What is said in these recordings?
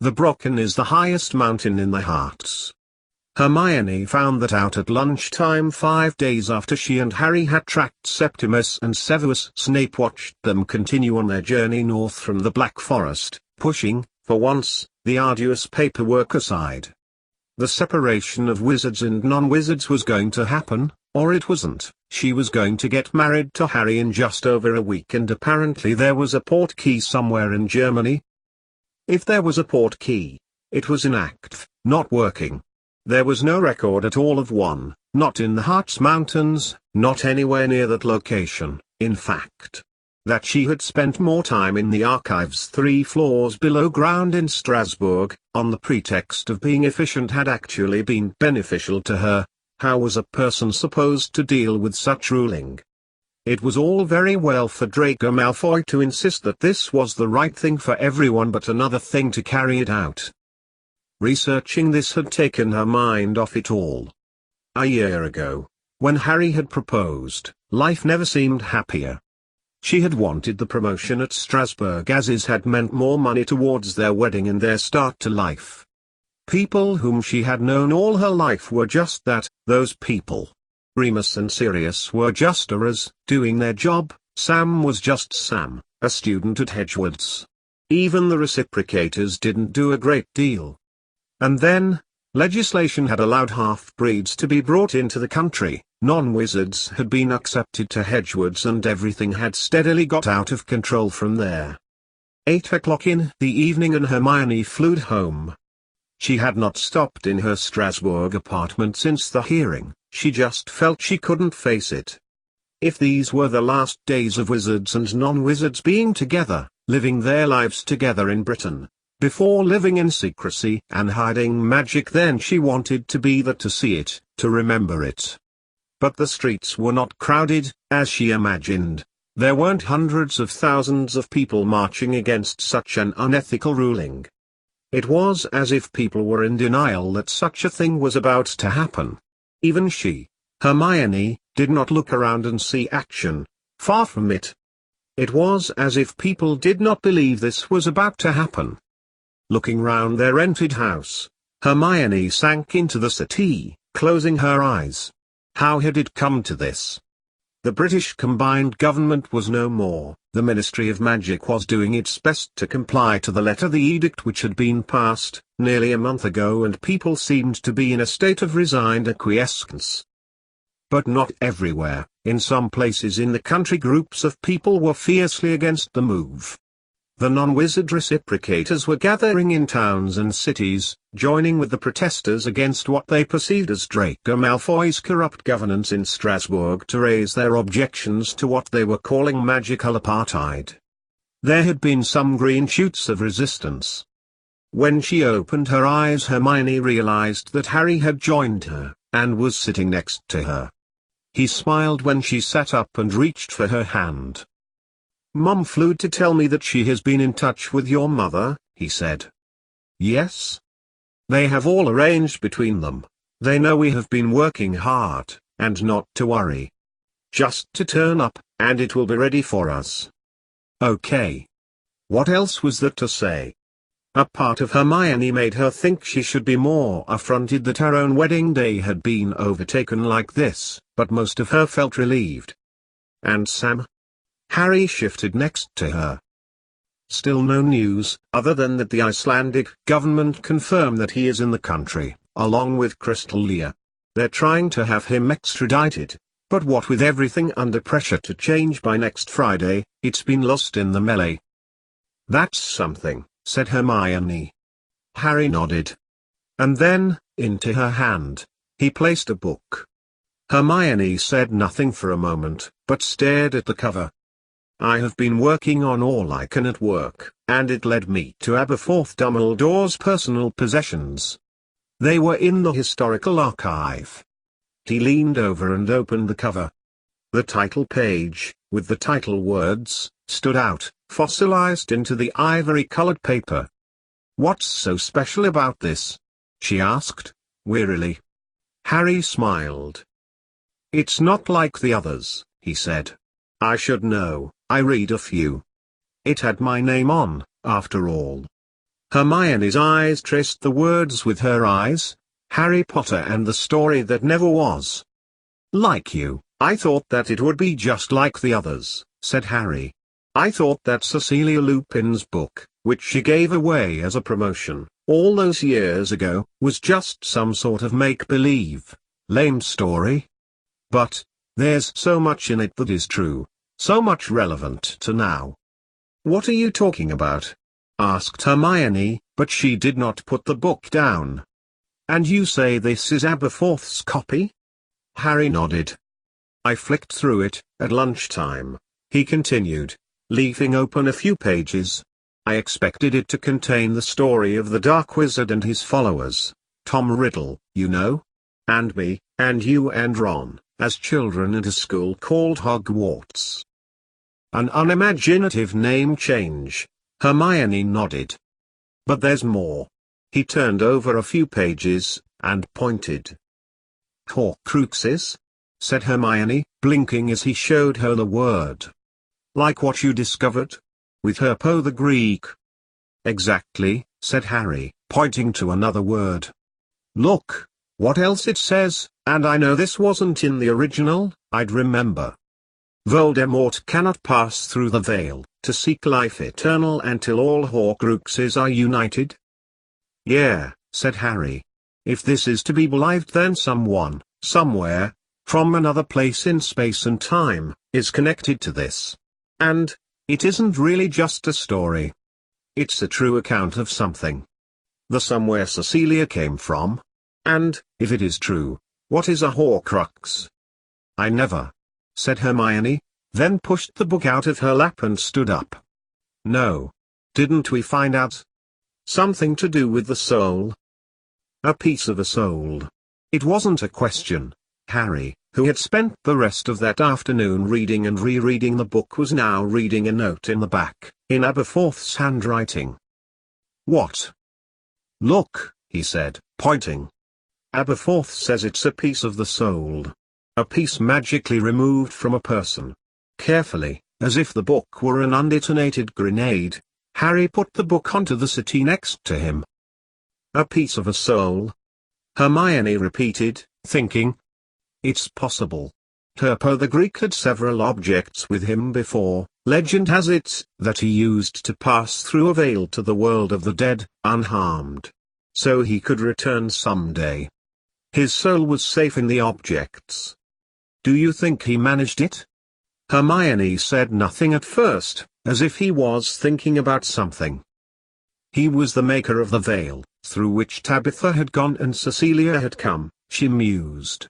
The Brocken is the highest mountain in the Harz. Hermione found that out at lunchtime 5 days after she and Harry had tracked Septimus and Severus Snape watched them continue on their journey north from the Black Forest, pushing, for once, the arduous paperwork aside. The separation of wizards and non-wizards was going to happen, or it wasn't. She was going to get married to Harry in just over a week, and apparently there was a portkey somewhere in Germany. If there was a portkey, it was inactive, not working. There was no record at all of one, not in the Harz Mountains, not anywhere near that location. In fact, that she had spent more time in the archives 3 floors below ground in Strasbourg, on the pretext of being efficient, had actually been beneficial to her. How was a person supposed to deal with such ruling? It was all very well for Draco Malfoy to insist that this was the right thing for everyone, but another thing to carry it out. Researching this had taken her mind off it all. A year ago, when Harry had proposed, life never seemed happier. She had wanted the promotion at Strasbourg, as it had meant more money towards their wedding and their start to life. People whom she had known all her life were just that, those people. Remus and Sirius were just Auras, doing their job. Sam was just Sam, a student at Hedgewood's. Even the reciprocators didn't do a great deal. And then, legislation had allowed half-breeds to be brought into the country, non-wizards had been accepted to Hedgewood's, and everything had steadily got out of control from there. 8 o'clock in the evening and Hermione flew home. She had not stopped in her Strasbourg apartment since the hearing, she just felt she couldn't face it. If these were the last days of wizards and non-wizards being together, living their lives together in Britain, before living in secrecy and hiding magic, then she wanted to be there to see it, to remember it. But the streets were not crowded, as she imagined. There weren't hundreds of thousands of people marching against such an unethical ruling. It was as if people were in denial that such a thing was about to happen. Even she, Hermione, did not look around and see action. Far from it. It was as if people did not believe this was about to happen. Looking round their rented house, Hermione sank into the settee, closing her eyes. How had it come to this? The British combined government was no more. The Ministry of Magic was doing its best to comply to the letter, the edict which had been passed nearly a month ago, and people seemed to be in a state of resigned acquiescence. But not everywhere. In some places in the country, groups of people were fiercely against the move. The non-wizard reciprocators were gathering in towns and cities, joining with the protesters against what they perceived as Draco Malfoy's corrupt governance in Strasbourg, to raise their objections to what they were calling magical apartheid. There had been some green shoots of resistance. When she opened her eyes, Hermione realized that Harry had joined her, and was sitting next to her. He smiled when she sat up and reached for her hand. "Mum flew to tell me that she has been in touch with your mother," he said. "Yes? They have all arranged between them. They know we have been working hard, and not to worry. Just to turn up, and it will be ready for us." Okay. What else was there to say? A part of Hermione made her think she should be more affronted that her own wedding day had been overtaken like this, but most of her felt relieved. And Sam? Harry shifted next to her. Still no news, other than that the Icelandic government confirmed that he is in the country, along with Crystalia. They're trying to have him extradited, but what with everything under pressure to change by next Friday, it's been lost in the melee. "That's something," said Hermione. Harry nodded. And then, into her hand, he placed a book. Hermione said nothing for a moment, but stared at the cover. "I have been working on all I can at work, and it led me to Aberforth Dumbledore's personal possessions. They were in the historical archive." He leaned over and opened the cover. The title page, with the title words, stood out, fossilized into the ivory-colored paper. "What's so special about this?" she asked, wearily. Harry smiled. "It's not like the others," he said. "I should know, I read a few. It had my name on, after all." Hermione's eyes traced the words with her eyes. Harry Potter and the story that never was. Like you, I thought that it would be just like the others, said Harry. I thought that Cecilia Lupin's book, which she gave away as a promotion, all those years ago, was just some sort of make-believe, lame story. But there's so much in it that is true, so much relevant to now. What are you talking about? Asked Hermione, but she did not put the book down. And you say this is Aberforth's copy? Harry nodded. I flicked through it, at lunchtime, he continued, leaving open a few pages. I expected it to contain the story of the Dark Wizard and his followers, Tom Riddle, you know? And me, and you and Ron, as children at a school called Hogwarts. An unimaginative name change. Hermione nodded. But there's more. He turned over a few pages, and pointed. Horcruxes? Said Hermione, blinking as he showed her the word. Like what you discovered? With Herpo the Greek. Exactly, said Harry, pointing to another word. Look, what else it says, and I know this wasn't in the original, I'd remember. Voldemort cannot pass through the veil, to seek life eternal until all Horcruxes are united. Yeah, said Harry. If this is to be believed, then someone, somewhere, from another place in space and time, is connected to this. And it isn't really just a story. It's a true account of something. The somewhere Cecilia came from. And, if it is true, what is a Horcrux? I never, said Hermione, then pushed the book out of her lap and stood up. No. Didn't we find out? Something to do with the soul. A piece of a soul. It wasn't a question. Harry, who had spent the rest of that afternoon reading and rereading the book, was now reading a note in the back, in Aberforth's handwriting. What? Look, he said, pointing. Aberforth says it's a piece of the soul. A piece magically removed from a person. Carefully, as if the book were an undetonated grenade, Harry put the book onto the settee next to him. A piece of a soul? Hermione repeated, thinking. It's possible. Herpo the Greek had several objects with him before. Legend has it that he used to pass through a veil to the world of the dead, unharmed. So he could return someday. His soul was safe in the objects. Do you think he managed it? Hermione said nothing at first, as if he was thinking about something. He was the maker of the veil, through which Tabitha had gone and Cecilia had come, she mused.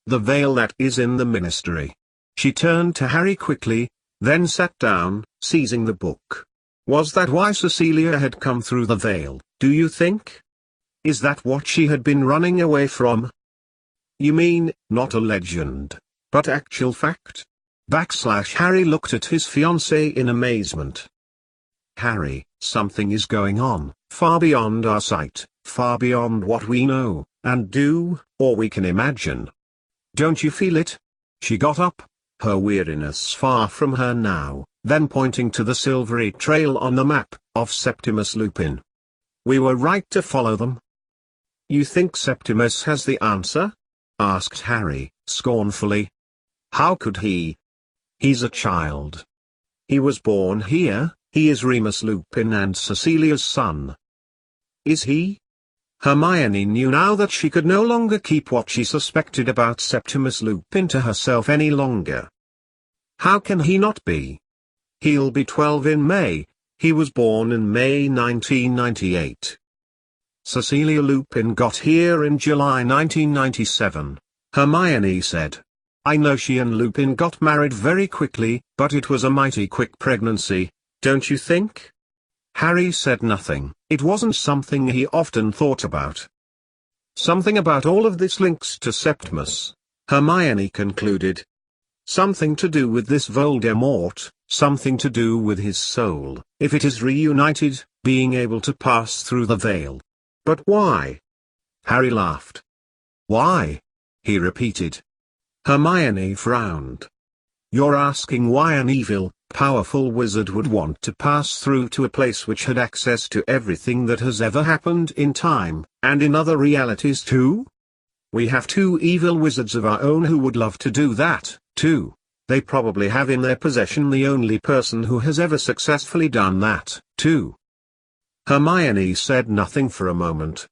The veil that is in the ministry. She turned to Harry quickly, then sat down, seizing the book. Was that why Cecilia had come through the veil, do you think? Is that what she had been running away from? You mean, not a legend, but actual fact? Harry looked at his fiancée in amazement. Harry, something is going on, far beyond our sight, far beyond what we know, and do, or we can imagine. Don't you feel it? She got up, her weariness far from her now, then pointing to the silvery trail on the map, of Septimus Lupin. We were right to follow them. You think Septimus has the answer? Asked Harry, scornfully. How could he? He's a child. He was born here, he is Remus Lupin and Cecilia's son. Is he? Hermione knew now that she could no longer keep what she suspected about Septimus Lupin to herself any longer. How can he not be? He'll be 12 in May, he was born in May 1998. Cecilia Lupin got here in July 1997, Hermione said. I know she and Lupin got married very quickly, but it was a mighty quick pregnancy, don't you think? Harry said nothing. It wasn't something he often thought about. Something about all of this links to Septimus, Hermione concluded. Something to do with this Voldemort, something to do with his soul, if it is reunited, being able to pass through the veil. But why? Harry laughed. Why? He repeated. Hermione frowned. You're asking why an evil, powerful wizard would want to pass through to a place which had access to everything that has ever happened in time, and in other realities too? We have two evil wizards of our own who would love to do that, too. They probably have in their possession the only person who has ever successfully done that, too. Hermione said nothing for a moment.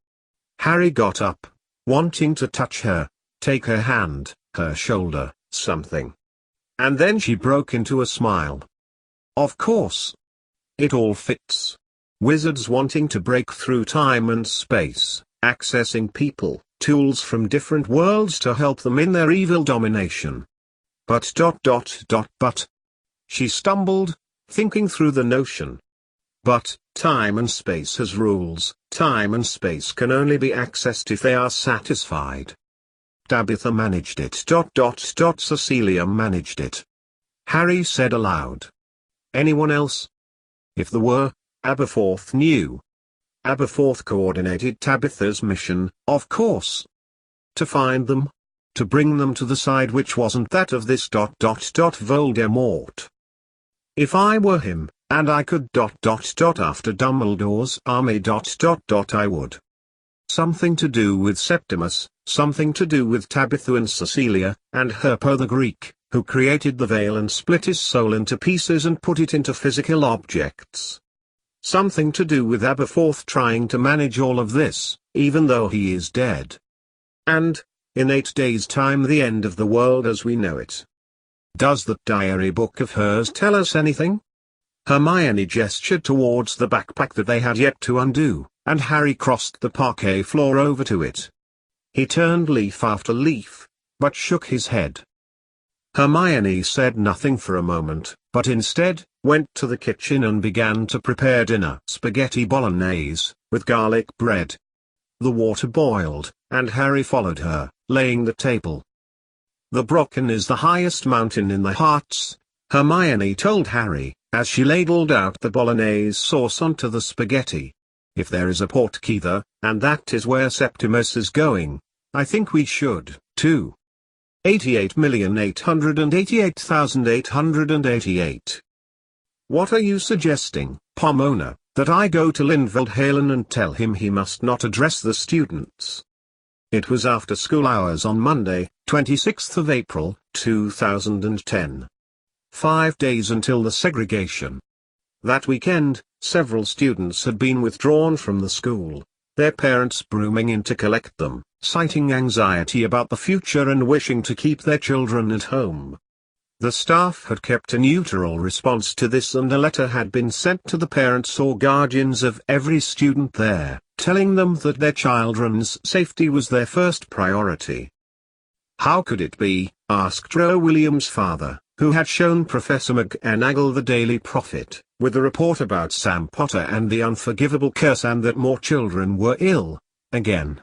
Harry got up, wanting to touch her, take her hand, her shoulder, something. And then she broke into a smile. Of course. It all fits. Wizards wanting to break through time and space, accessing people, tools from different worlds to help them in their evil domination. But. She stumbled, thinking through the notion. But, time and space has rules. Time and space can only be accessed if they are satisfied. Tabitha managed it. Cecilia managed it. Harry said aloud. Anyone else? If there were, Aberforth knew. Aberforth coordinated Tabitha's mission, of course. To find them? To bring them to the side which wasn't that of this Voldemort. If I were him, and I could after Dumbledore's army I would. Something to do with Septimus, something to do with Tabitha and Cecilia, and Herpo the Greek, who created the veil and split his soul into pieces and put it into physical objects. Something to do with Aberforth trying to manage all of this, even though he is dead. And, in 8 days' time, the end of the world as we know it. Does that diary book of hers tell us anything? Hermione gestured towards the backpack that they had yet to undo, and Harry crossed the parquet floor over to it. He turned leaf after leaf, but shook his head. Hermione said nothing for a moment, but instead, went to the kitchen and began to prepare dinner. Spaghetti bolognese, with garlic bread. The water boiled, and Harry followed her, laying the table. The Brocken is the highest mountain in the Hearts, Hermione told Harry, as she ladled out the bolognese sauce onto the spaghetti. If there is a portkey there, and that is where Septimus is going, I think we should, too. 88,888,888. What are you suggesting, Pomona, that I go to Lindfeldhalen and tell him he must not address the students? It was after school hours on Monday, 26th of April, 2010. 5 days until the segregation. That weekend, several students had been withdrawn from the school, their parents brooming in to collect them, citing anxiety about the future and wishing to keep their children at home. The staff had kept a neutral response to this, and a letter had been sent to the parents or guardians of every student there, telling them that their children's safety was their first priority. How could it be, asked Ro Williams' father, who had shown Professor McGonagall the Daily Prophet, with a report about Sam Potter and the unforgivable curse, and that more children were ill, again.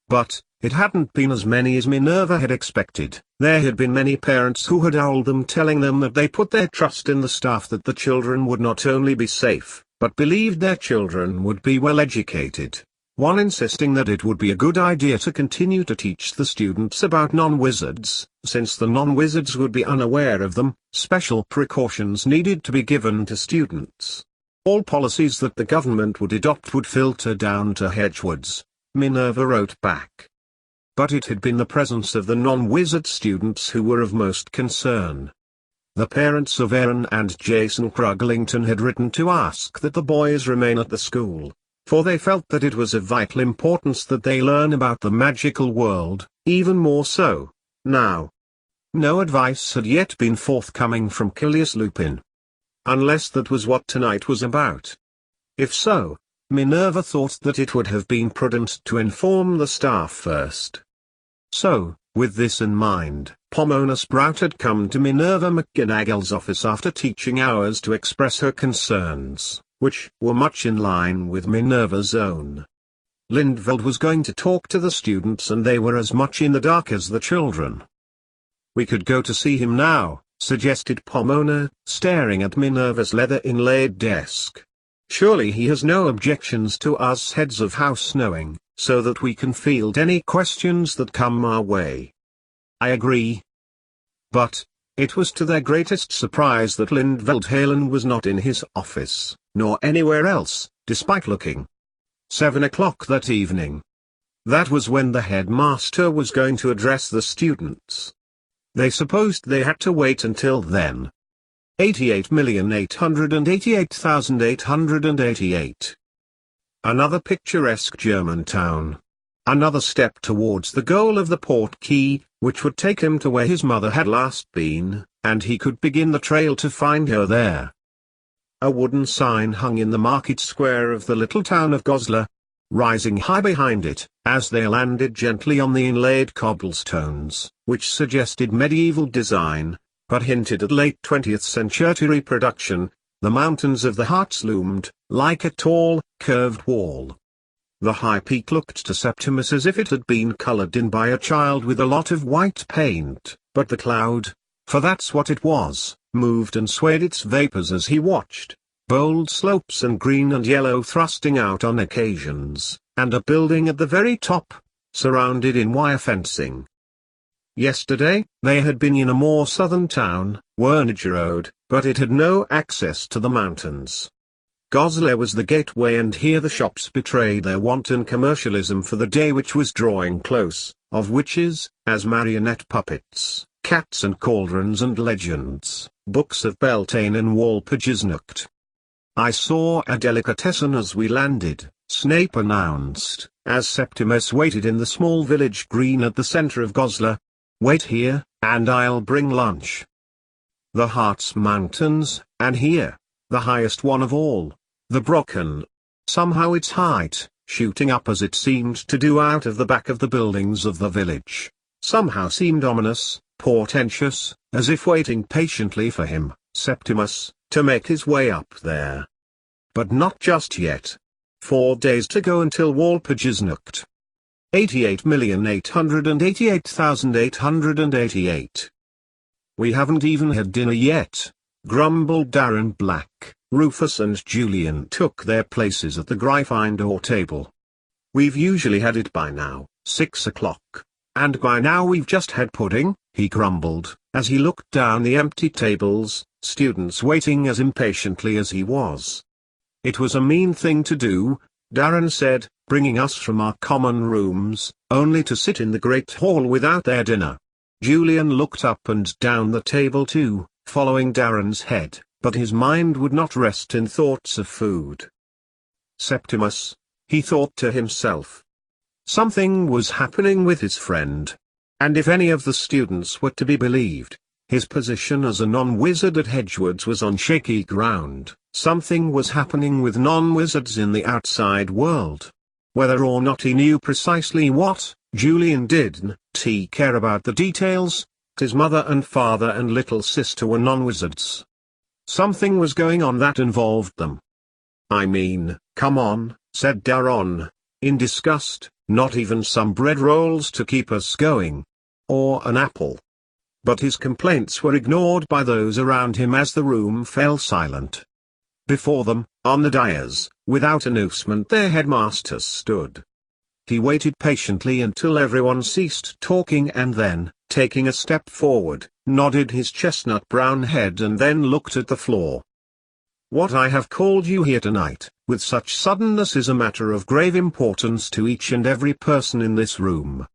But, it hadn't been as many as Minerva had expected. There had been many parents who had owled them, telling them that they put their trust in the staff, that the children would not only be safe, but believed their children would be well educated. One insisting that it would be a good idea to continue to teach the students about non-wizards, since the non-wizards would be unaware of them. Special precautions needed to be given to students. All policies that the government would adopt would filter down to Hedgewoods, Minerva wrote back. But it had been the presence of the non-wizard students who were of most concern. The parents of Aaron and Jason Cruglington had written to ask that the boys remain at the school, for they felt that it was of vital importance that they learn about the magical world, even more so now. No advice had yet been forthcoming from Cilius Lupin. Unless that was what tonight was about. If so, Minerva thought that it would have been prudent to inform the staff first. So, with this in mind, Pomona Sprout had come to Minerva McGonagall's office after teaching hours to express her concerns, which were much in line with Minerva's own. Lindfeld was going to talk to the students, and they were as much in the dark as the children. We could go to see him now, suggested Pomona, staring at Minerva's leather-inlaid desk. Surely he has no objections to us heads of house knowing, so that we can field any questions that come our way. I agree. But, It was to their greatest surprise that Lindveldt was not in his office, nor anywhere else, despite looking. 7 o'clock that evening. That was when the headmaster was going to address the students. They supposed they had to wait until then. 88,888,888. Another picturesque German town. Another step towards the goal of the port key, which would take him to where his mother had last been, and he could begin the trail to find her there. A wooden sign hung in the market square of the little town of Goslar. Rising high behind it, as they landed gently on the inlaid cobblestones, which suggested medieval design, but hinted at late 20th century production, the mountains of the Harz loomed, like a tall, curved wall. The high peak looked to Septimus as if it had been colored in by a child with a lot of white paint, but the cloud, for that's what it was, moved and swayed its vapors as he watched. Bold slopes and green and yellow thrusting out on occasions, and a building at the very top, surrounded in wire fencing. Yesterday, they had been in a more southern town, Wernigerode, but it had no access to the mountains. Goslar was the gateway, and here the shops betrayed their wanton commercialism for the day which was drawing close, of witches, as marionette puppets, cats and cauldrons and legends, books of Beltane and Walpurgisnacht. I saw a delicatessen as we landed, Snape announced, as Septimus waited in the small village green at the center of Goslar. Wait here, and I'll bring lunch. The Harz Mountains, and here, the highest one of all, the Brocken. Somehow its height, shooting up as it seemed to do out of the back of the buildings of the village, somehow seemed ominous, portentous, as if waiting patiently for him, Septimus, to make his way up there. But not just yet. 4 days to go until Walpurgisnacht. 88,888,888. We haven't even had dinner yet, grumbled Darren Black. Rufus and Julian took their places at the Gryffindor table. We've usually had it by now, 6 o'clock. And by now we've just had pudding, he grumbled, as he looked down the empty tables, students waiting as impatiently as he was. It was a mean thing to do, Darren said, bringing us from our common rooms, only to sit in the great hall without their dinner. Julian looked up and down the table too, following Darren's head, but his mind would not rest in thoughts of food. Septimus, he thought to himself. Something was happening with his friend. And if any of the students were to be believed, his position as a non-wizard at Hedgewards was on shaky ground. Something was happening with non-wizards in the outside world. Whether or not he knew precisely what, Julian didn't care about the details. His mother and father and little sister were non-wizards. Something was going on that involved them. I mean, come on, said Darren, in disgust, not even some bread rolls to keep us going. Or an apple. But his complaints were ignored by those around him as the room fell silent. Before them, on the dais, without announcement their headmaster stood. He waited patiently until everyone ceased talking and then, taking a step forward, nodded his chestnut-brown head and then looked at the floor. What I have called you here tonight, with such suddenness, is a matter of grave importance to each and every person in this room.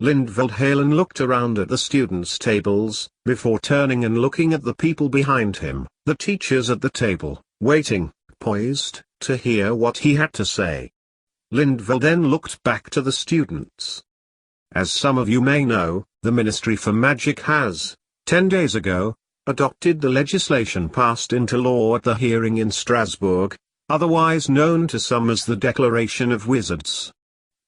Lindveldt looked around at the students' tables, before turning and looking at the people behind him, the teachers at the table, waiting, poised, to hear what he had to say. Lindveldt then looked back to the students. As some of you may know, the Ministry for Magic has, 10 days ago, adopted the legislation passed into law at the hearing in Strasbourg, otherwise known to some as the Declaration of Wizards.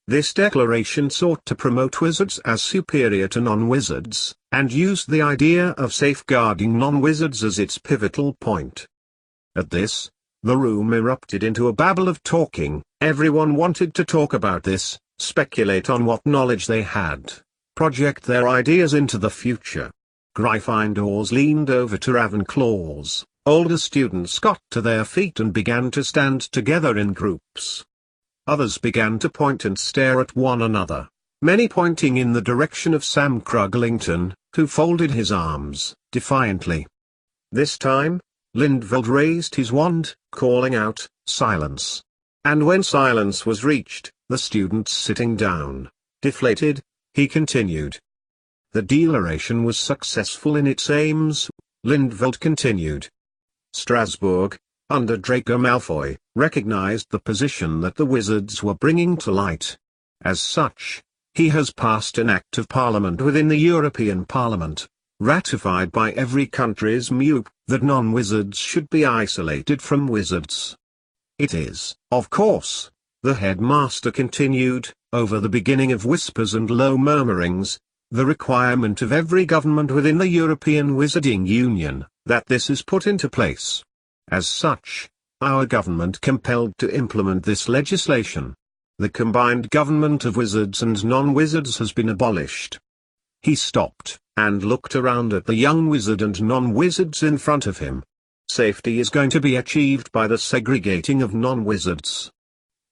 This declaration sought to promote wizards as superior to non-wizards, and used the idea of safeguarding non-wizards as its pivotal point. At this, the room erupted into a babble of talking. Everyone wanted to talk about this, speculate on what knowledge they had, project their ideas into the future. Gryffindors leaned over to Ravenclaws, older students got to their feet and began to stand together in groups. Others began to point and stare at one another, many pointing in the direction of Sam Cruglington, who folded his arms, defiantly. This time, Lindveld raised his wand, calling out, "Silence!" And when silence was reached, the students sitting down, deflated, he continued. The declaration was successful in its aims, Lindveld continued. Strasbourg, under Draco Malfoy, recognized the position that the wizards were bringing to light. As such, he has passed an Act of Parliament within the European Parliament, ratified by every country's MUP, that non-wizards should be isolated from wizards. It is, of course, the headmaster continued, over the beginning of whispers and low murmurings, the requirement of every government within the European Wizarding Union, that this is put into place. As such, our government compelled to implement this legislation. The combined government of wizards and non-wizards has been abolished. He stopped, and looked around at the young wizard and non-wizards in front of him. Safety is going to be achieved by the segregating of non-wizards.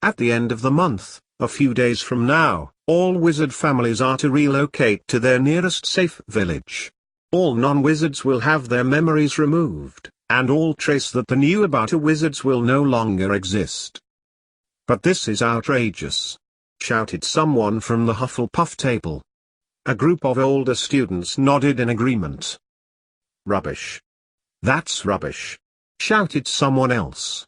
At the end of the month, a few days from now, all wizard families are to relocate to their nearest safe village. All non-wizards will have their memories removed, and all trace that they knew about wizards will no longer exist. "But this is outrageous!" shouted someone from the Hufflepuff table. A group of older students nodded in agreement. "Rubbish! That's rubbish!" shouted someone else.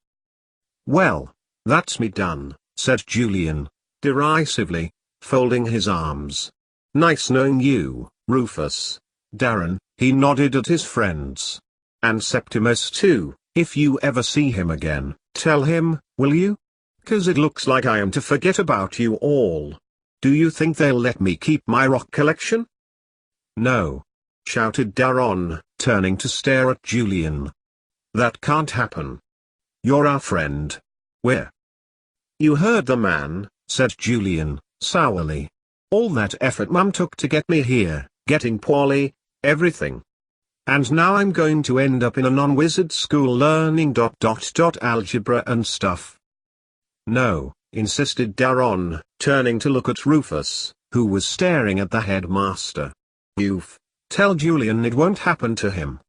"Well, that's me done," said Julian, derisively, folding his arms. "Nice knowing you, Rufus." Darren, he nodded at his friends. "And Septimus too, if you ever see him again, tell him, will you? 'Cause it looks like I am to forget about you all. Do you think they'll let me keep my rock collection?" "No," shouted Darren, turning to stare at Julian. "That can't happen. You're our friend. We're—" "You heard the man," said Julian, sourly. "All that effort Mum took to get me here, getting poorly, everything. And now I'm going to end up in a non-wizard school learning ... algebra and stuff." "No," insisted Darren, turning to look at Rufus, who was staring at the headmaster. "You've tell Julian it won't happen to him."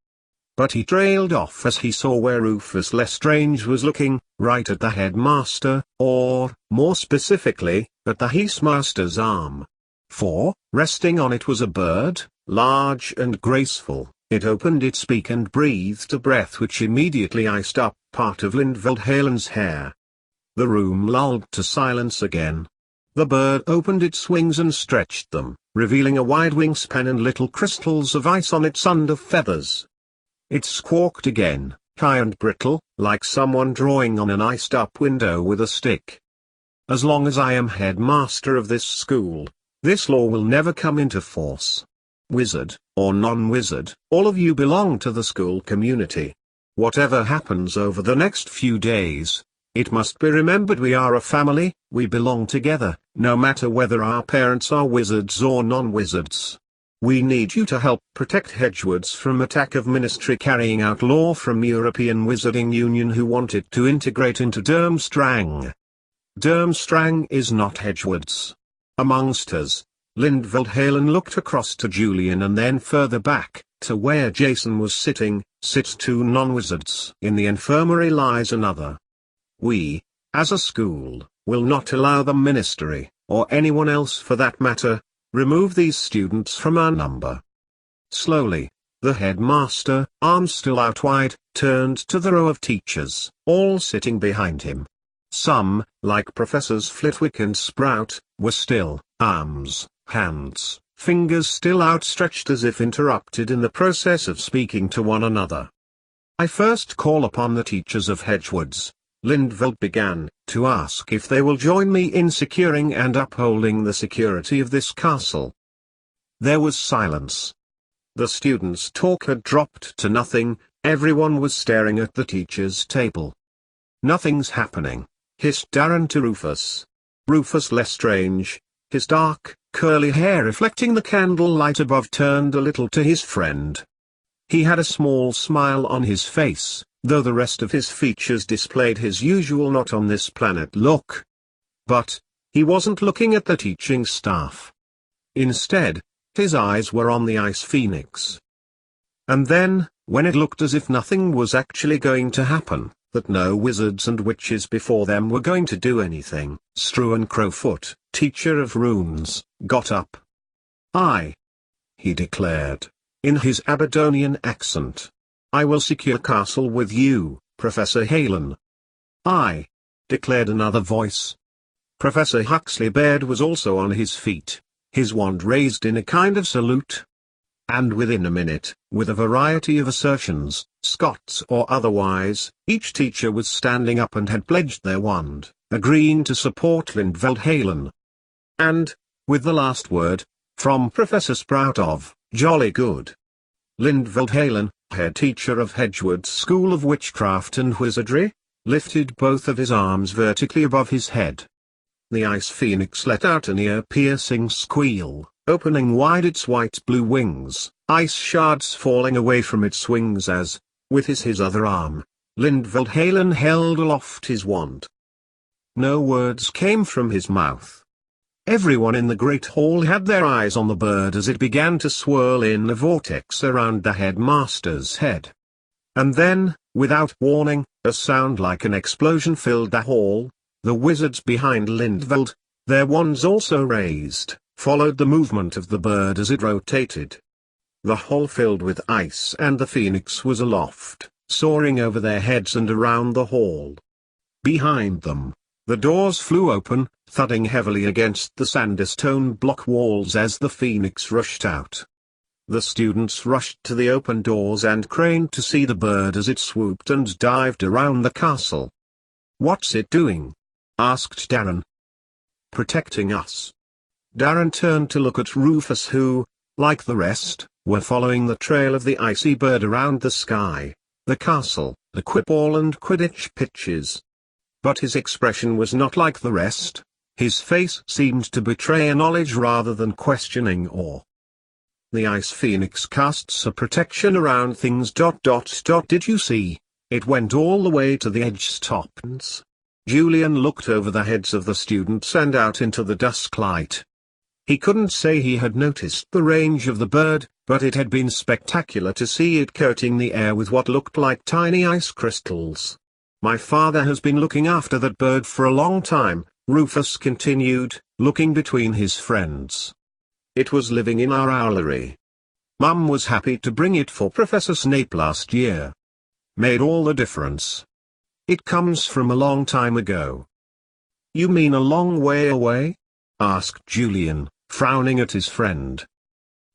But he trailed off as he saw where Rufus Lestrange was looking, right at the headmaster, or, more specifically, at the headmaster's arm. For, resting on it was a bird, large and graceful. It opened its beak and breathed a breath which immediately iced up part of Lindveld Halen's hair. The room lulled to silence again. The bird opened its wings and stretched them, revealing a wide wingspan and little crystals of ice on its under feathers. It squawked again, high and brittle, like someone drawing on an iced-up window with a stick. "As long as I am headmaster of this school, this law will never come into force. Wizard, or non-wizard, all of you belong to the school community. Whatever happens over the next few days, it must be remembered we are a family, we belong together, no matter whether our parents are wizards or non-wizards. We need you to help protect Hedgewards from attack of ministry carrying out law from European Wizarding Union who wanted to integrate into Durmstrang. Durmstrang is not Hedgewards. Amongst us." Lindveld Halen looked across to Julian and then further back, to where Jason was sitting. "Sit two non-wizards. In the infirmary lies another. We, as a school, will not allow the ministry, or anyone else for that matter, remove these students from our number." Slowly, the headmaster, arms still out wide, turned to the row of teachers, all sitting behind him. Some, like Professors Flitwick and Sprout, were still, arms, hands, fingers still outstretched as if interrupted in the process of speaking to one another. "I first call upon the teachers of Hedgewards," Lindveld began, "to ask if they will join me in securing and upholding the security of this castle." There was silence. The students' talk had dropped to nothing, everyone was staring at the teachers' table. "Nothing's happening," hissed Darren to Rufus. Rufus Lestrange, his dark, curly hair reflecting the candle light above, turned a little to his friend. He had a small smile on his face, though the rest of his features displayed his usual not on this planet look. But he wasn't looking at the teaching staff. Instead, His eyes were on the ice phoenix. And then, when it looked as if nothing was actually going to happen, that no wizards and witches before them were going to do anything, Struan Crowfoot, teacher of runes, got up. He declared, in his Aberdonian accent. I will secure castle with you, Professor Halen. Declared another voice. Professor Huxley Baird was also on his feet, his wand raised in a kind of salute. And within a minute, with a variety of assertions, Scots or otherwise, each teacher was standing up and had pledged their wand, agreeing to support Lindveld Halen. And, with the last word, from Professor Sprout of Jolly Good. Lindveld Halen, head teacher of Hedgewood's School of Witchcraft and Wizardry, lifted both of his arms vertically above his head. The ice phoenix let out an ear-piercing squeal, opening wide its white-blue wings, ice shards falling away from its wings as, with his other arm, Lindveld Halen held aloft his wand. No words came from his mouth. Everyone in the great hall had their eyes on the bird as it began to swirl in a vortex around the headmaster's head. And then, without warning, a sound like an explosion filled the hall. The wizards behind Lindveld, their wands also raised, followed the movement of the bird as it rotated. The hall filled with ice and the phoenix was aloft, soaring over their heads and around the hall. Behind them, the doors flew open, thudding heavily against the sandstone block walls as the phoenix rushed out. The students rushed to the open doors and craned to see the bird as it swooped and dived around the castle. "What's it doing?" asked Darren. "Protecting us." Darren turned to look at Rufus who, like the rest, were following the trail of the icy bird around the sky, the castle, the quibball and Quidditch pitches. But his expression was not like the rest. His face seemed to betray a knowledge rather than questioning awe. "The ice phoenix casts a protection around things. Did you see? It went all the way to the edge stops." Julian looked over the heads of the students and out into the dusk light. He couldn't say he had noticed the range of the bird, but it had been spectacular to see it coating the air with what looked like tiny ice crystals. "My father has been looking after that bird for a long time," Rufus continued, looking between his friends. "It was living in our owlery. Mum was happy to bring it for Professor Snape last year. Made all the difference. It comes from a long time ago." "You mean a long way away?" asked Julian, frowning at his friend.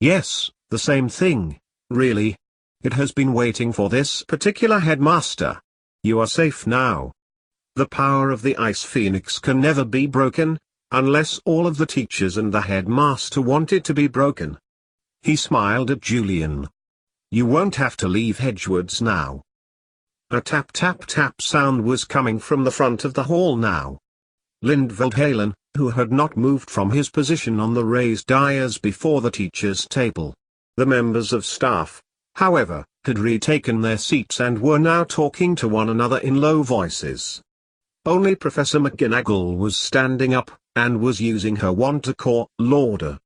"Yes, the same thing, really. It has been waiting for this particular headmaster. You are safe now. The power of the ice phoenix can never be broken, unless all of the teachers and the headmaster want it to be broken." He smiled at Julian. "You won't have to leave Hedgewoods now." A tap-tap-tap sound was coming from the front of the hall now. Lindveld Halen, who had not moved from his position on the raised dais before the teacher's table. The members of staff, however, had retaken their seats and were now talking to one another in low voices. Only Professor McGonagall was standing up, and was using her wand to call order.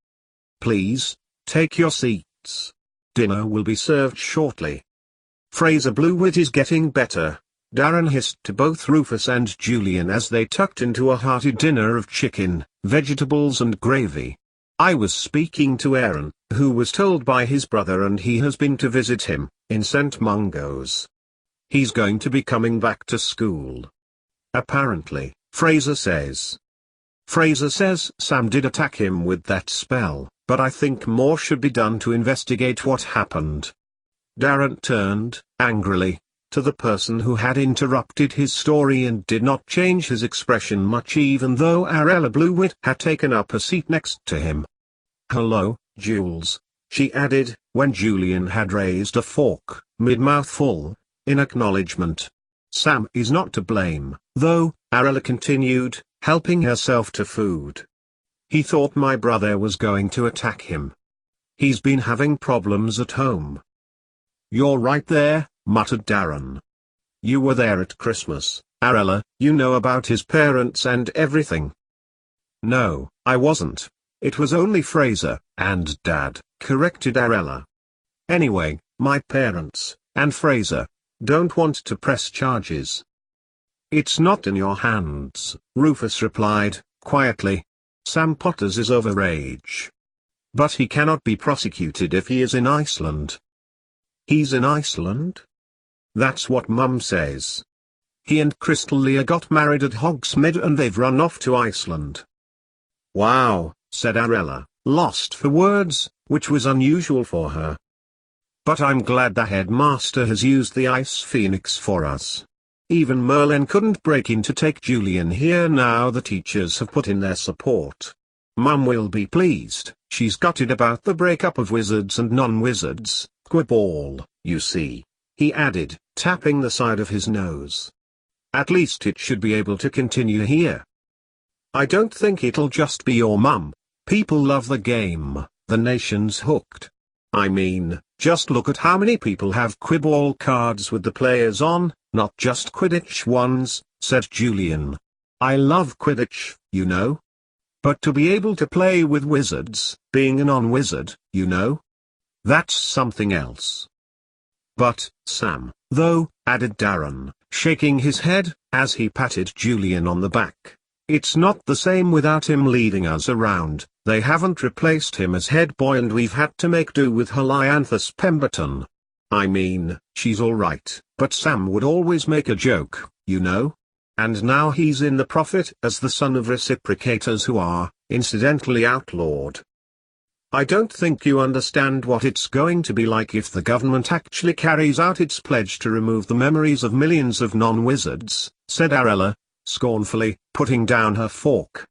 "Please, take your seats. Dinner will be served shortly." "Fraser Blewett is getting better," Darren hissed to both Rufus and Julian as they tucked into a hearty dinner of chicken, vegetables and gravy. "I was speaking to Aaron, who was told by his brother and he has been to visit him, in St. Mungo's. He's going to be coming back to school. Apparently, Fraser says. Fraser says Sam did attack him with that spell, but I think more should be done to investigate what happened." Darren turned, angrily, to the person who had interrupted his story and did not change his expression much even though Arella Blewett had taken up a seat next to him. "Hello, Jules," she added, when Julian had raised a fork, mid-mouthful, in acknowledgement. "Sam is not to blame, though," Arella continued, helping herself to food. "He thought my brother was going to attack him. He's been having problems at home." "You're right there," muttered Darren. "You were there at Christmas, Arella, you know about his parents and everything." "No, I wasn't. It was only Fraser and Dad, corrected Arella. Anyway, my parents, and Fraser, don't want to press charges. It's not in your hands, Rufus replied, quietly. Sam Potter's is overage. But he cannot be prosecuted if he is in Iceland. He's in Iceland? That's what Mum says. He and Crystal Leah got married at Hogsmeade and they've run off to Iceland. Wow, said Arella, lost for words, which was unusual for her. But I'm glad the headmaster has used the Ice Phoenix for us. Even Merlin couldn't break in to take Julian here now the teachers have put in their support. Mum will be pleased. She's gutted about the breakup of wizards and non-wizards, Quibble, you see, he added, tapping the side of his nose. At least it should be able to continue here. I don't think it'll just be your mum. People love the game, the nation's hooked. I mean, just look at how many people have Quibble cards with the players on, not just Quidditch ones, said Julian. I love Quidditch, you know. But to be able to play with wizards, being a non-wizard, you know? That's something else. But, Sam, though, added Darren, shaking his head, as he patted Julian on the back. It's not the same without him leading us around. They haven't replaced him as head boy and we've had to make do with Helianthus Pemberton. I mean, she's alright, but Sam would always make a joke, you know? And now he's in the profit as the son of reciprocators who are, incidentally outlawed. I don't think you understand what it's going to be like if the government actually carries out its pledge to remove the memories of millions of non-wizards, said Arella, scornfully, putting down her fork.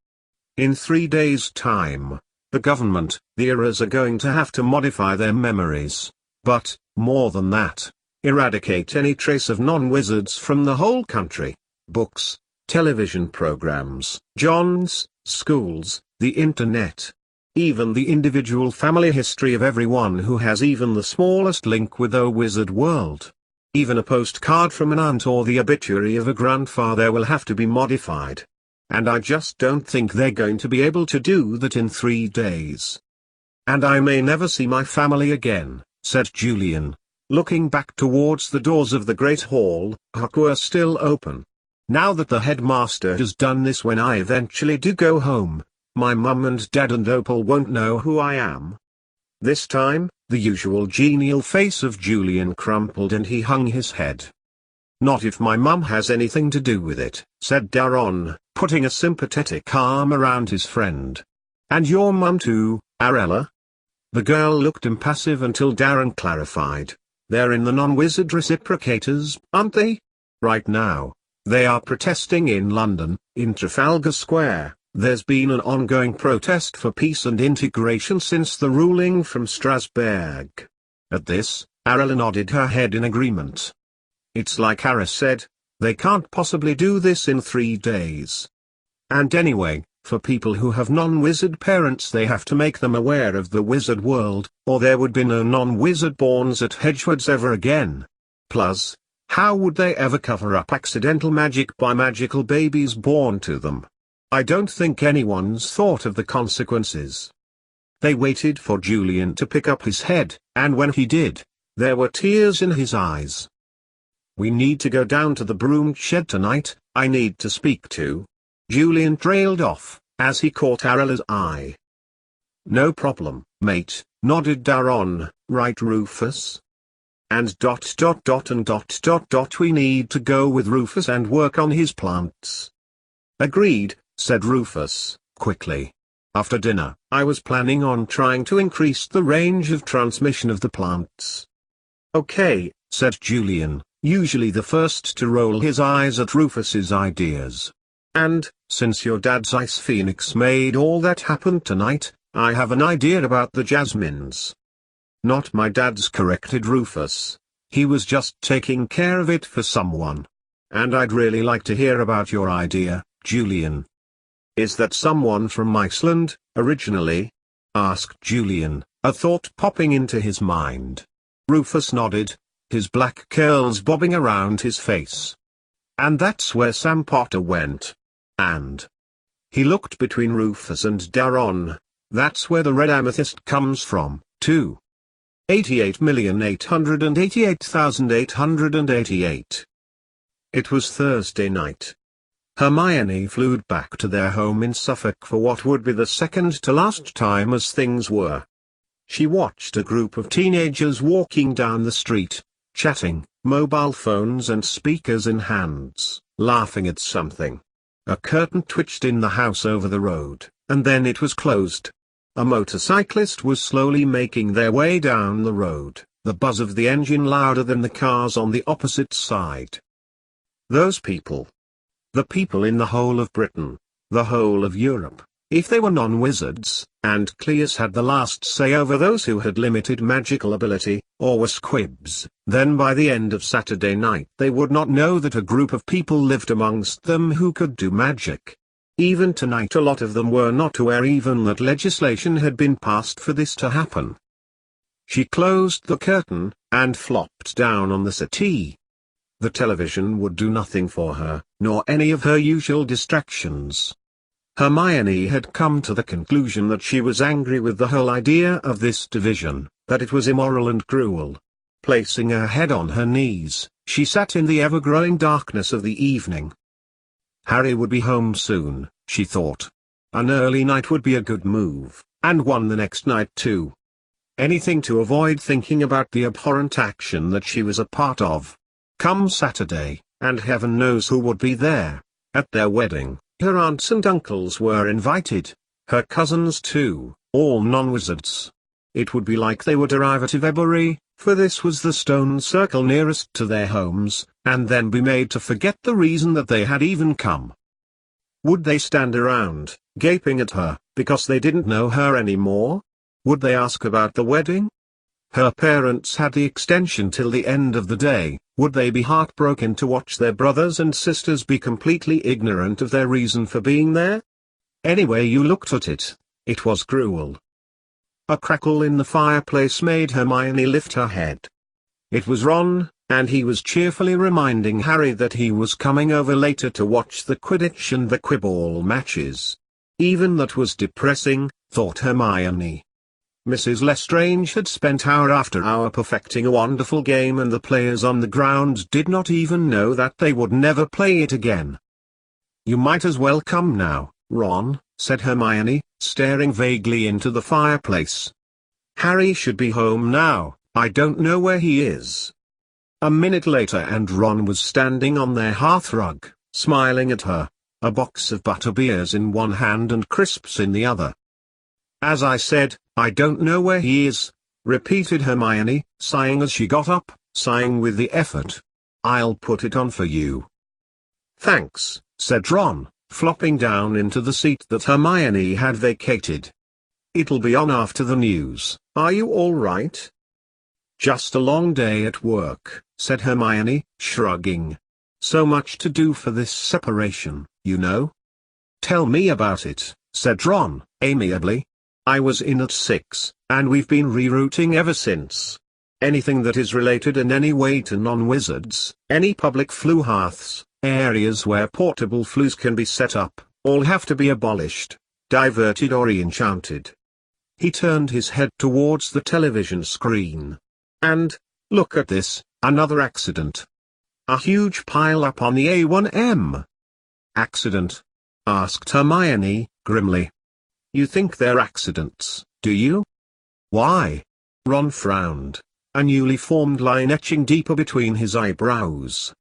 In 3 days' time, the government, the eras are going to have to modify their memories. But, more than that, eradicate any trace of non-wizards from the whole country. Books, television programs, Johns, schools, the internet. Even the individual family history of everyone who has even the smallest link with the wizard world. Even a postcard from an aunt or the obituary of a grandfather will have to be modified. And I just don't think they're going to be able to do that in 3 days. And I may never see my family again, said Julian, looking back towards the doors of the Great Hall, which were still open. Now that the headmaster has done this, when I eventually do go home, my mum and dad and Opal won't know who I am. This time, the usual genial face of Julian crumpled and he hung his head. Not if my mum has anything to do with it, said Darren, putting a sympathetic arm around his friend. And your mum too, Arella? The girl looked impassive until Darren clarified. They're in the non-wizard reciprocators, aren't they? Right now, they are protesting in London, in Trafalgar Square. There's been an ongoing protest for peace and integration since the ruling from Strasbourg. At this, Arella nodded her head in agreement. It's like Ara said, they can't possibly do this in 3 days. And anyway, for people who have non-wizard parents they have to make them aware of the wizard world, or there would be no non-wizard borns at Hedgewood's ever again. Plus, how would they ever cover up accidental magic by magical babies born to them? I don't think anyone's thought of the consequences. They waited for Julian to pick up his head, and when he did, there were tears in his eyes. We need to go down to the broom shed tonight, I need to speak to. Julian trailed off, as he caught Arella's eye. No problem, mate, nodded Darren, right Rufus? And ... we need to go with Rufus and work on his plants. Agreed, said Rufus, quickly. After dinner, I was planning on trying to increase the range of transmission of the plants. Okay, said Julian, usually the first to roll his eyes at Rufus's ideas. And, since your dad's Ice Phoenix made all that happen tonight, I have an idea about the jasmines. Not my dad's, corrected Rufus. He was just taking care of it for someone. And I'd really like to hear about your idea, Julian. Is that someone from Iceland, originally? Asked Julian, a thought popping into his mind. Rufus nodded, his black curls bobbing around his face. And that's where Sam Potter went. And he looked between Rufus and Darren. That's where the red amethyst comes from, too. 88,888,888. It was Thursday night. Hermione flew back to their home in Suffolk for what would be the second to last time as things were. She watched a group of teenagers walking down the street, chatting, mobile phones and speakers in hands, laughing at something. A curtain twitched in the house over the road, and then it was closed. A motorcyclist was slowly making their way down the road, the buzz of the engine louder than the cars on the opposite side. Those people. The people in the whole of Britain, the whole of Europe, if they were non-wizards, and Cleus had the last say over those who had limited magical ability, or were squibs, then by the end of Saturday night they would not know that a group of people lived amongst them who could do magic. Even tonight a lot of them were not aware even that legislation had been passed for this to happen. She closed the curtain, and flopped down on the settee. The television would do nothing for her, nor any of her usual distractions. Hermione had come to the conclusion that she was angry with the whole idea of this division, that it was immoral and cruel. Placing her head on her knees, she sat in the ever-growing darkness of the evening. Harry would be home soon, she thought. An early night would be a good move, and one the next night too. Anything to avoid thinking about the abhorrent action that she was a part of. Come Saturday, and heaven knows who would be there. At their wedding, her aunts and uncles were invited, her cousins too, all non-wizards. It would be like they would arrive at Avebury, for this was the stone circle nearest to their homes, and then be made to forget the reason that they had even come. Would they stand around, gaping at her, because they didn't know her anymore? Would they ask about the wedding? Her parents had the extension till the end of the day. Would they be heartbroken to watch their brothers and sisters be completely ignorant of their reason for being there? Any way you looked at it, it was cruel. A crackle in the fireplace made Hermione lift her head. It was Ron, and he was cheerfully reminding Harry that he was coming over later to watch the Quidditch and the Quibball matches. Even that was depressing, thought Hermione. Mrs. Lestrange had spent hour after hour perfecting a wonderful game, and the players on the ground did not even know that they would never play it again. "You might as well come now, Ron," said Hermione, staring vaguely into the fireplace. "Harry should be home now, I don't know where he is." A minute later and Ron was standing on their hearthrug, smiling at her, a box of butterbeers in one hand and crisps in the other. "As I said, I don't know where he is," repeated Hermione, sighing as she got up, sighing with the effort. "I'll put it on for you." "Thanks," said Ron, flopping down into the seat that Hermione had vacated. "It'll be on after the news. Are you all right?" "Just a long day at work," said Hermione, shrugging. "So much to do for this separation, you know." "Tell me about it," said Ron, amiably. "I was in at 6, and we've been rerouting ever since. Anything that is related in any way to non-wizards, any public flue hearths, areas where portable flues can be set up, all have to be abolished, diverted or re-enchanted." He turned his head towards the television screen. "And, look at this, another accident. A huge pile-up on the A1M." "Accident?" asked Hermione, grimly. "You think they're accidents, do you?" "Why?" Ron frowned, a newly formed line etching deeper between his eyebrows.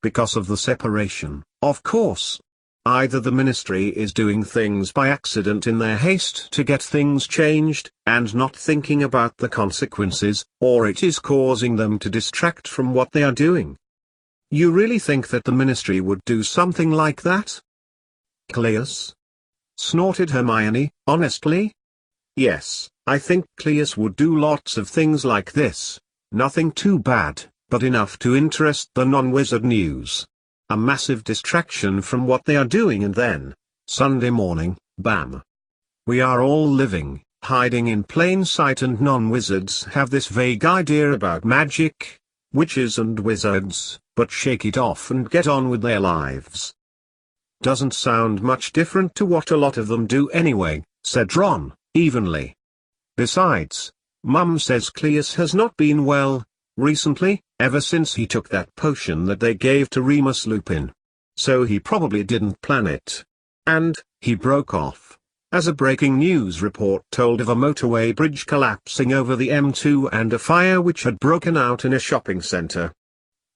"Because of the separation, of course. Either the ministry is doing things by accident in their haste to get things changed, and not thinking about the consequences, or it is causing them to distract from what they are doing." "You really think that the ministry would do something like that?" "Cleus?" snorted Hermione, honestly. "Yes, I think Cleus would do lots of things like this. Nothing too bad, but enough to interest the non-wizard news. A massive distraction from what they are doing, and then, Sunday morning, bam. We are all living, hiding in plain sight, and non-wizards have this vague idea about magic, witches and wizards, but shake it off and get on with their lives." "Doesn't sound much different to what a lot of them do anyway," said Ron, evenly. Besides, Mum says Cleus has not been well recently, ever since he took that potion that they gave to Remus Lupin. So he probably didn't plan it. And, he broke off, as a breaking news report told of a motorway bridge collapsing over the M2 and a fire which had broken out in a shopping center.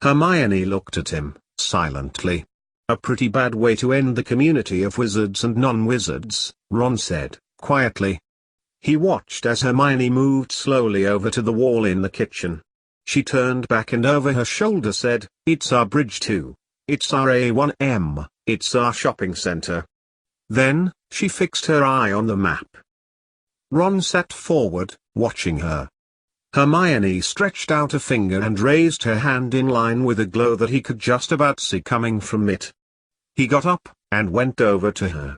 Hermione looked at him, silently. A pretty bad way to end the community of wizards and non-wizards, Ron said, quietly. He watched as Hermione moved slowly over to the wall in the kitchen. She turned back and over her shoulder said, "It's our bridge too. It's our A1M, it's our shopping center." Then, she fixed her eye on the map. Ron sat forward, watching her. Hermione stretched out a finger and raised her hand in line with a glow that he could just about see coming from it. He got up, and went over to her.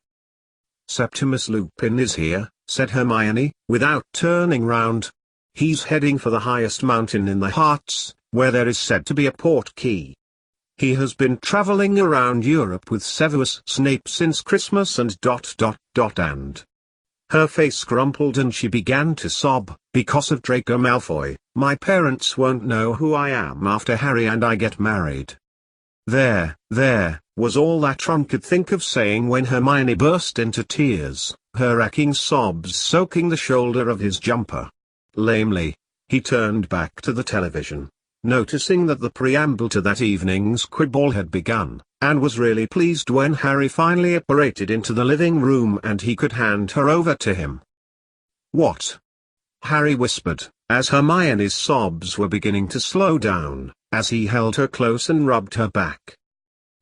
"Septimus Lupin is here," said Hermione, without turning round. "He's heading for the highest mountain in the Hearts, where there is said to be a port key. He has been traveling around Europe with Severus Snape since Christmas and ... and... Her face crumpled and she began to sob, "Because of Draco Malfoy, my parents won't know who I am after Harry and I get married." There, was all that Ron could think of saying when Hermione burst into tears, her racking sobs soaking the shoulder of his jumper. Lamely, he turned back to the television, noticing that the preamble to that evening's quibble had begun, and was really pleased when Harry finally apparated into the living room and he could hand her over to him. "What?" Harry whispered, as Hermione's sobs were beginning to slow down, as he held her close and rubbed her back.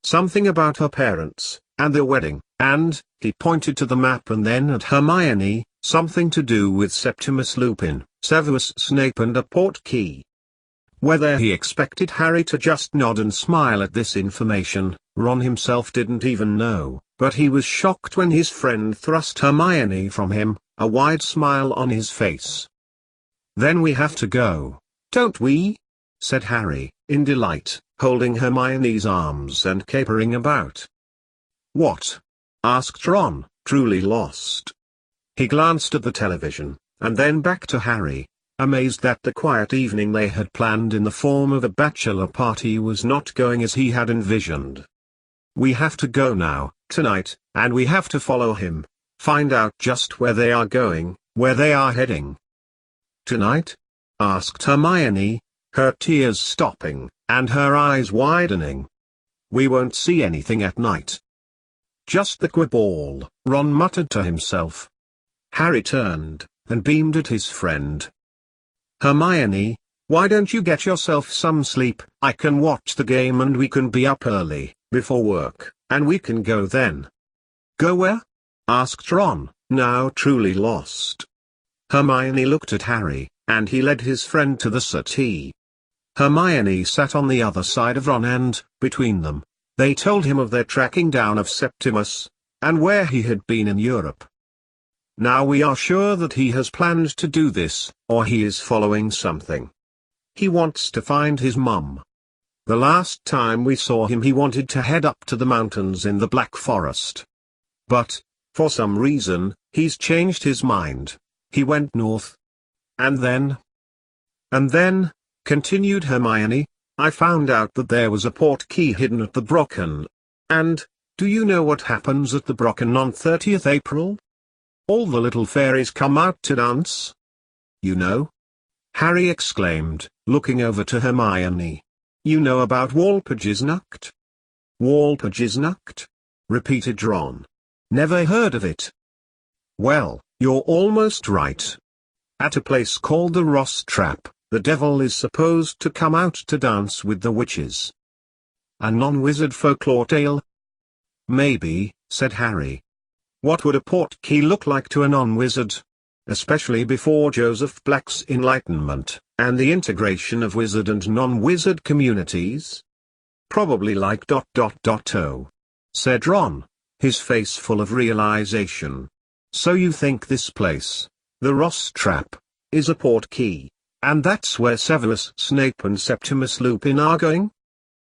"Something about her parents, and the wedding, and," he pointed to the map and then at Hermione, "something to do with Septimus Lupin, Severus Snape and a port key." Whether he expected Harry to just nod and smile at this information, Ron himself didn't even know, but he was shocked when his friend thrust Hermione from him, a wide smile on his face. "Then we have to go, don't we?" said Harry, in delight, holding Hermione's arms and capering about. "What?" asked Ron, truly lost. He glanced at the television, and then back to Harry, amazed that the quiet evening they had planned in the form of a bachelor party was not going as he had envisioned. "We have to go now, tonight, and we have to follow him, find out just where they are going, where they are heading." "Tonight?" asked Hermione, her tears stopping, and her eyes widening. "We won't see anything at night." "Just the quibble," Ron muttered to himself. Harry turned, and beamed at his friend. "Hermione, why don't you get yourself some sleep? I can watch the game and we can be up early, before work, and we can go then." "Go where?" asked Ron, now truly lost. Hermione looked at Harry, and he led his friend to the settee. Hermione sat on the other side of Ron and, between them, they told him of their tracking down of Septimus, and where he had been in Europe. "Now we are sure that he has planned to do this, or he is following something. He wants to find his mum. The last time we saw him he wanted to head up to the mountains in the Black Forest. But, for some reason, he's changed his mind. He went north. And then, continued Hermione, "I found out that there was a port key hidden at the Brocken. And, do you know what happens at the Brocken on 30th April? All the little fairies come out to dance. You know?" Harry exclaimed, looking over to Hermione. "You know about Walpurgisnacht?" "Walpurgisnacht?" repeated Ron. "Never heard of it." "Well, you're almost right. At a place called the Ross Trap, the devil is supposed to come out to dance with the witches." "A non-wizard folklore tale?" "Maybe," said Harry. "What would a port key look like to a non-wizard? Especially before Joseph Black's Enlightenment, and the integration of wizard and non-wizard communities?" "Probably like ... said Ron, his face full of realization. "So you think this place, the Ross Trap, is a port key, and that's where Severus Snape and Septimus Lupin are going?"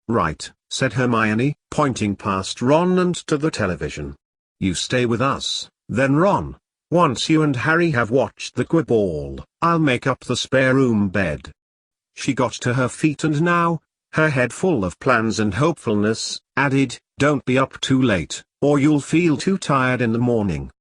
"Right," said Hermione, pointing past Ron and to the television. "You stay with us, then Ron. Once you and Harry have watched the quibble, I'll make up the spare room bed." She got to her feet and now, her head full of plans and hopefulness, added, "Don't be up too late, or you'll feel too tired in the morning."